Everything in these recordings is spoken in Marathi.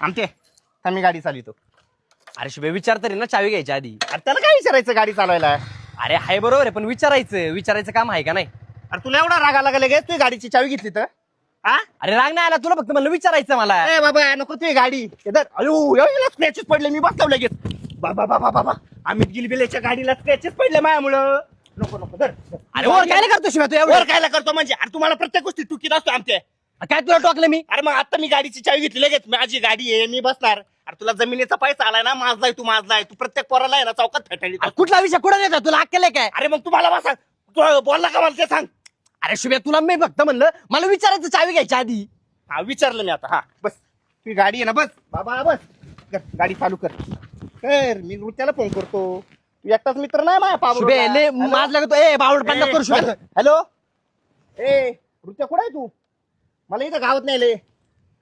आमचे मी गाडी चालवतो. अरे शुभे विचार तरी ना चावी घ्यायच्या आधी. अरे त्याला काय विचारायचं गाडी चालवायला? अरे हाय बरोबर आहे पण विचारायचं काम आहे का नाही? अरे तुला एवढा राग आला का लगेच तू गाडीची चावी घेतली तर? हा अरे राग नाही आला तुला, फक्त म्हणलं विचारायचं मला. ए बाबा नको तुझी गाडी अयो स्क्रॅचेस पडले. मी बसलो लगेच. बाबा बाबा बाबा अमित गिलबिलेच्या गाडीला स्क्रॅचेस पडले माझ्यामुळं. नको नको धर. अरे वर काय करतो शिवाय तू वर एवढं? कायला करतो म्हणजे? अरे तुम्हाला प्रत्येक गोष्टी टुकीत असतो आमच्या. काय तुला टोकलं मी? अरे मग आता मी गाडीची चावी घेतली लगेच. माझी गाडी आहे मी बसणार. अरे तुला जमिनीचा पैसा आलाय ना, माझलाय तू माझलाय. तू प्रत्येक पोराला आहे ना चौकात फेटाळी. अरे कुठला विषय कुठं देतो तुला? अक्कल आहे काय? अरे मग तुम्हाला बसा तू बोलला का मला ते सांग. अरे शुभे तुला मी फक्त म्हणलं मला विचारायचं चावी घ्यायच्या आधी. हा विचारलं मी आता. हा बस तुझी गाडी आहे ना, बस बाबा बस. कर गाडी चालू कर. मी त्याला फोन करतो. तू एकटाच मित्र नाही माझ्या शुभे ले माझ लागतो. ए बावड बंद करू शुभे. हॅलो ए ऋत्या कुठे आहे तू? मला इथं गावात नाही लय.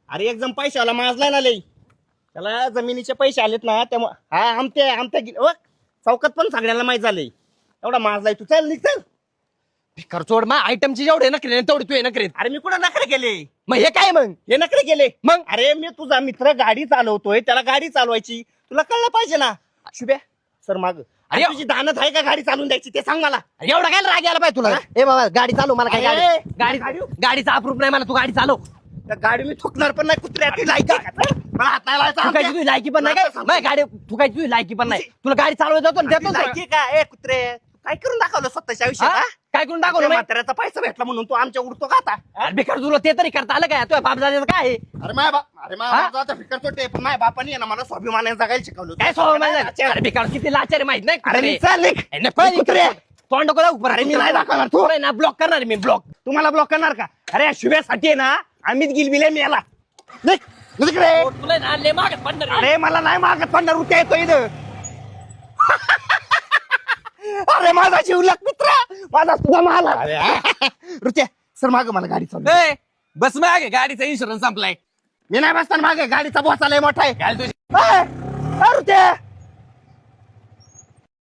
अरे एकदम पैशावाला माजलाय ना लय. त्याला जमिनीचे पैसे आलेत ना त्यामुळे हा आमच्या चौकात पण सगळ्यांना माहित झालंय. एवढा माजलाय तू. चल निघ चल. खर्च सोड मग आयटमची जेवढे नकरे तेवढे तू नकरे. अरे मी कुठं नखरे केले? मग हे काय मग? हे नखरे केले मग? अरे मी तुझा मित्र गाडी चालवतोय, त्याला गाडी चालवायची तुला कळलं पाहिजे ना. शुभे सर माग. अरे तुझी दानत आहे का गाडी चालवून द्यायची ते सांग मला. अरे एवढा काय राग यायला पाहिजे तुला? ए बाबा गाडी चालव. मला काय अरे, गाडीचा अप्रूप नाही मला. तू गाडी चालव. त्या गाडी मी ठोकणार पण नाही. कुत्र्या ती लायकी आहे का? मला हात नाही लावायचा. तुझी तुझी लायकी पण नाही काय? माझी गाडी थुकायची तुझी लायकी पण नाही. तुला गाडी चालवायला जातो ना, देतो ना. लायकी का? ए कुत्रे तू काय करून दाखवलं स्वतःच्या हा? आयुष्यात? काय करून दाखवलं नाही? म्हाताऱ्याचा पैसा भेटला म्हणून तू आमच्या उडतो का आता? अरे बेकार तुला ते तरी करता आलं काय? तुझ्या बाप दादाचं काय आहे? अरे माझ्या बाप आता फिकर चोटे. पण माझ्या बापाने आहे ना मला स्वाभिमानाने जगायला शिकवलं. काय स्वभाव माहिती नाही? अरे बेकार किती लाचार माहित नाही? अरे मी कुत्रे. चल निघ. ए, नको आहे कुत्रे. तोंड नको लावू. अरे मी नाही दाखवणार. तू तुला ना ब्लॉक करणार आहे मी. ब्लॉक तुम्हाला ब्लॉक करणार का? अरे या शुभ्यासाठी आहे ना अमित गिलबिले मी याला निघ रे. तुला ना लय मागत पडणार आहे. अरे मला नाही मागत पडणार. उद्या येतो इथं. अरे माझा जीवलक मित्र माझा तुझा माला. ऋत्या सर माग मला गाडी चालू. ए, बस मागे गाडीचा इन्शुरन्स संपलाय. मी नाही बसताना मागे गाडीचा बॉस आलाय मोठा आहे. घाल तुझी. ऋत्या